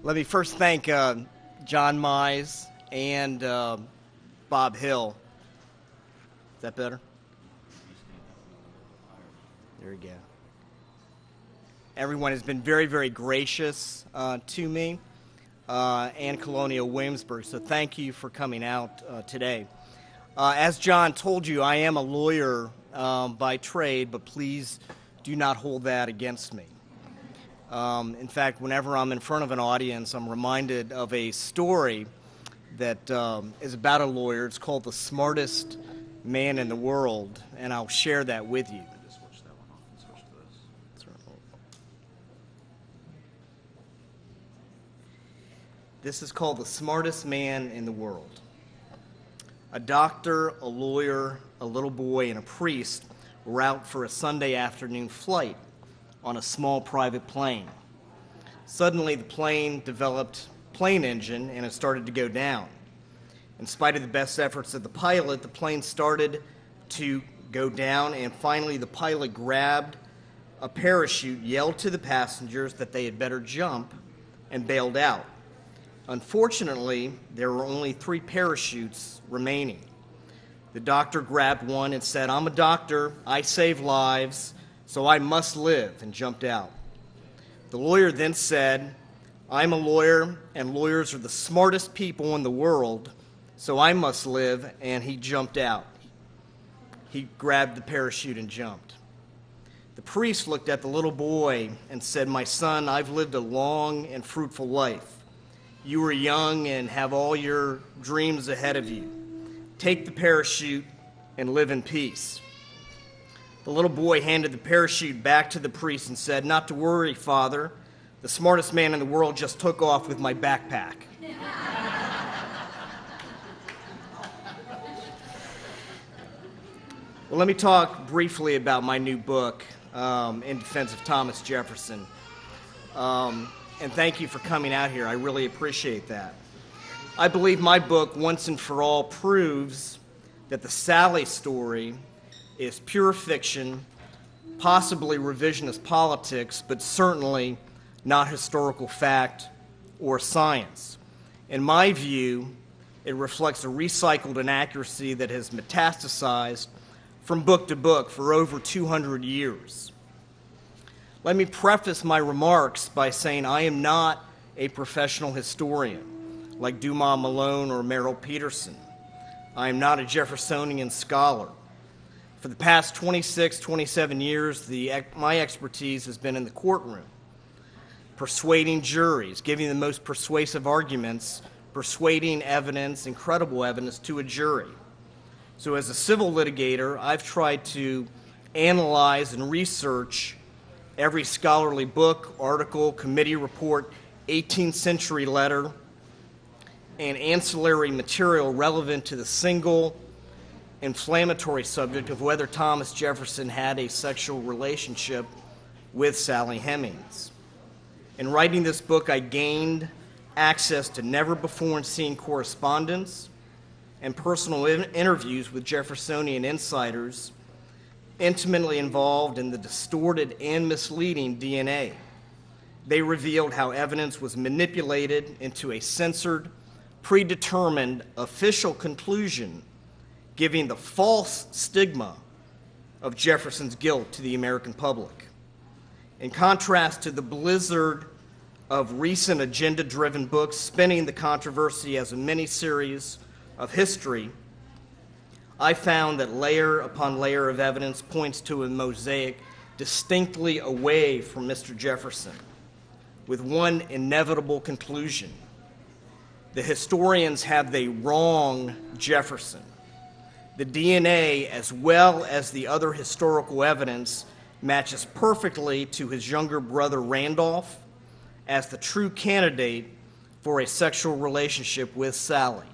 Let me first thank John Mize and Bob Hill. Is that better? There we go. Everyone has been very, very gracious to me and Colonial Williamsburg, so thank you for coming out today. As John told you, I am a lawyer by trade, but please do not hold that against me. In fact, whenever I'm in front of an audience, I'm reminded of a story that is about a lawyer. It's called The Smartest Man in the World, and I'll share that with you. Just switch that one off and switch to this. This is called The Smartest Man in the World. A doctor, a lawyer, a little boy, and a priest were out for a Sunday afternoon flight on a small private plane. Suddenly, the plane developed plane engine and it started to go down. In spite of the best efforts of the pilot, the plane started to go down, and finally the pilot grabbed a parachute, yelled to the passengers that they had better jump, and bailed out. Unfortunately, there were only 3 parachutes remaining. The doctor grabbed one and said, "I'm a doctor, I save lives, so I must live," and jumped out. The lawyer then said, "I'm a lawyer, and lawyers are the smartest people in the world, so I must live," and he jumped out. He grabbed the parachute and jumped. The priest looked at the little boy and said, "My son, I've lived a long and fruitful life. You are young and have all your dreams ahead of you. Take the parachute and live in peace." The little boy handed the parachute back to the priest and said, "Not to worry, Father. The smartest man in the world just took off with my backpack." Well, let me talk briefly about my new book, In Defense of Thomas Jefferson. And thank you for coming out here. I really appreciate that. I believe my book, once and for all, proves that the Sally story is pure fiction, possibly revisionist politics, but certainly not historical fact or science. In my view, it reflects a recycled inaccuracy that has metastasized from book to book for over 200 years. Let me preface my remarks by saying I am not a professional historian like Dumas Malone or Merrill Peterson. I am not a Jeffersonian scholar. For the past 26, 27 years, my expertise has been in the courtroom, persuading juries, giving the most persuasive arguments, persuading evidence, incredible evidence, to a jury. So as a civil litigator, I've tried to analyze and research every scholarly book, article, committee report, 18th century letter, and ancillary material relevant to the single inflammatory subject of whether Thomas Jefferson had a sexual relationship with Sally Hemmings. In writing this book, I gained access to never-before-seen correspondence and personal interviews with Jeffersonian insiders intimately involved in the distorted and misleading DNA. They revealed how evidence was manipulated into a censored, predetermined official conclusion, giving the false stigma of Jefferson's guilt to the American public. In contrast to the blizzard of recent agenda-driven books spinning the controversy as a mini-series of history, I found that layer upon layer of evidence points to a mosaic distinctly away from Mr. Jefferson, with one inevitable conclusion. The historians have the wrong Jefferson. The DNA, as well as the other historical evidence, matches perfectly to his younger brother Randolph as the true candidate for a sexual relationship with Sally.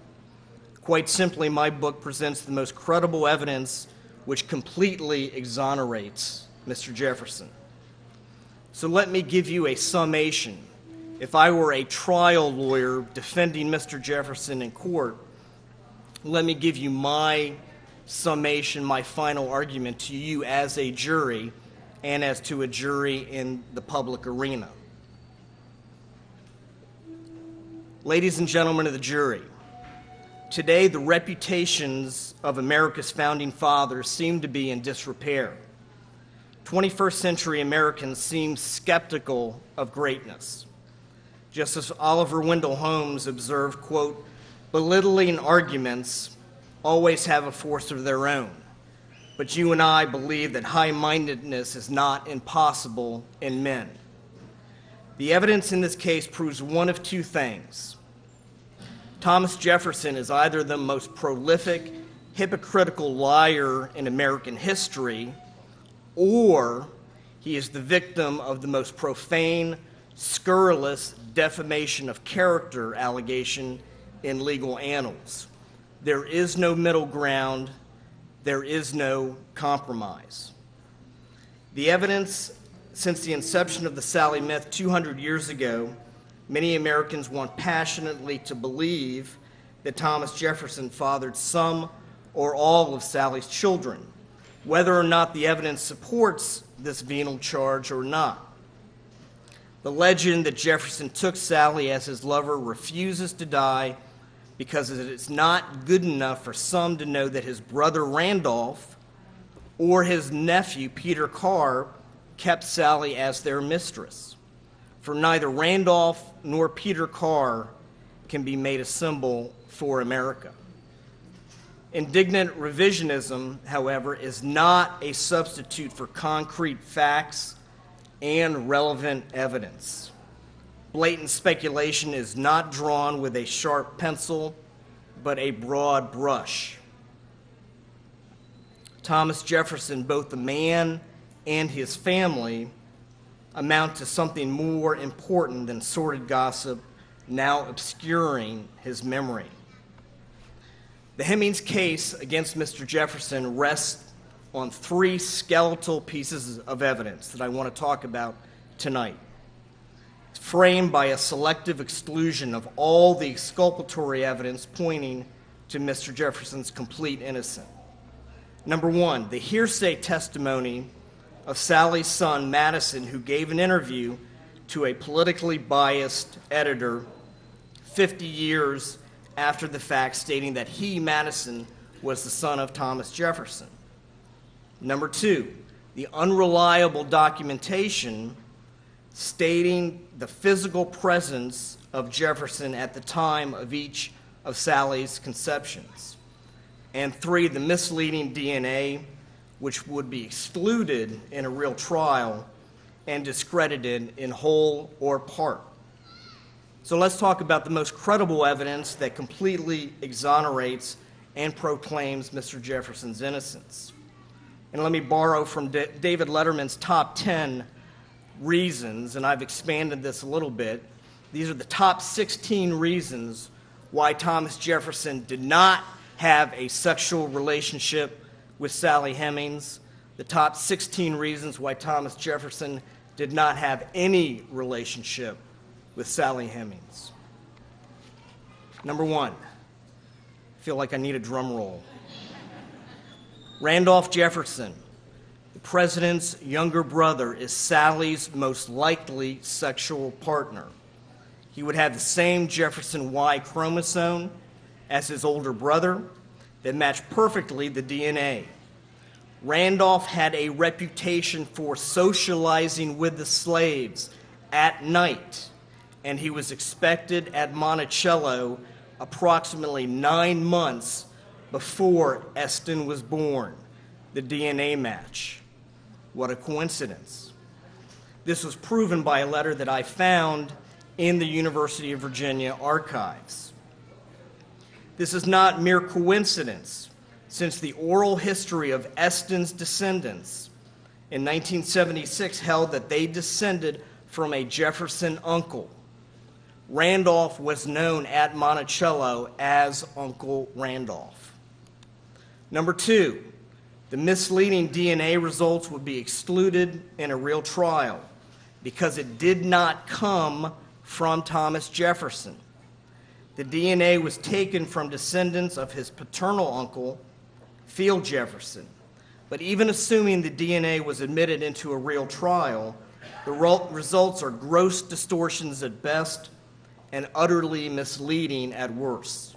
Quite simply, my book presents the most credible evidence which completely exonerates Mr. Jefferson. So let me give you a summation. If I were a trial lawyer defending Mr. Jefferson in court, let me give you my summation, my final argument to you as a jury and as to a jury in the public arena. Ladies and gentlemen of the jury, today the reputations of America's founding fathers seem to be in disrepair. 21st century Americans seem skeptical of greatness. Just as Oliver Wendell Holmes observed, quote, "Belittling arguments always have a force of their own, but you and I believe that high-mindedness is not impossible in men." The evidence in this case proves one of two things. Thomas Jefferson is either the most prolific, hypocritical liar in American history, or he is the victim of the most profane, scurrilous defamation of character allegation in legal annals. There is no middle ground. There is no compromise. The evidence since the inception of the Sally myth 200 years ago, many Americans want passionately to believe that Thomas Jefferson fathered some or all of Sally's children, whether or not the evidence supports this venal charge or not. The legend that Jefferson took Sally as his lover refuses to die because it is not good enough for some to know that his brother Randolph or his nephew Peter Carr kept Sally as their mistress. For neither Randolph nor Peter Carr can be made a symbol for America. Indignant revisionism, however, is not a substitute for concrete facts and relevant evidence. Blatant speculation is not drawn with a sharp pencil, but a broad brush. Thomas Jefferson, both the man and his family, amount to something more important than sordid gossip now obscuring his memory. The Hemmings case against Mr. Jefferson rests on three skeletal pieces of evidence that I want to talk about tonight. It's framed by a selective exclusion of all the exculpatory evidence pointing to Mr. Jefferson's complete innocence. Number one, the hearsay testimony of Sally's son, Madison, who gave an interview to a politically biased editor 50 years after the fact, stating that he, Madison, was the son of Thomas Jefferson. Number two, the unreliable documentation stating the physical presence of Jefferson at the time of each of Sally's conceptions. And three, the misleading DNA, which would be excluded in a real trial and discredited in whole or part. So let's talk about the most credible evidence that completely exonerates and proclaims Mr. Jefferson's innocence. And let me borrow from David Letterman's top 10 reasons, and I've expanded this a little bit. These are the top 16 reasons why Thomas Jefferson did not have a sexual relationship with Sally Hemmings, the top 16 reasons why Thomas Jefferson did not have any relationship with Sally Hemmings. Number one, I feel like I need a drum roll. Randolph Jefferson, the president's younger brother, is Sally's most likely sexual partner. He would have the same Jefferson Y chromosome as his older brother that matched perfectly the DNA. Randolph had a reputation for socializing with the slaves at night, and he was expected at Monticello approximately 9 months before Eston was born, the DNA match. What a coincidence. This was proven by a letter that I found in the University of Virginia archives. This is not mere coincidence, since the oral history of Eston's descendants in 1976 held that they descended from a Jefferson uncle. Randolph was known at Monticello as Uncle Randolph. Number two, the misleading DNA results would be excluded in a real trial because it did not come from Thomas Jefferson. The DNA was taken from descendants of his paternal uncle, Field Jefferson. But even assuming the DNA was admitted into a real trial, the results are gross distortions at best and utterly misleading at worst.